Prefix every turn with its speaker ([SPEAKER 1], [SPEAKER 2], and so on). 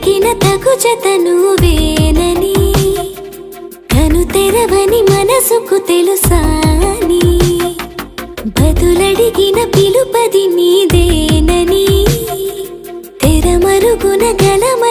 [SPEAKER 1] వెతికిన తగు జత నువ్వేనని కను తెరవని మనసుకు తెలుసాని బదులడిగిన పిలుపది నీదేనని తెరమరుగున గలమ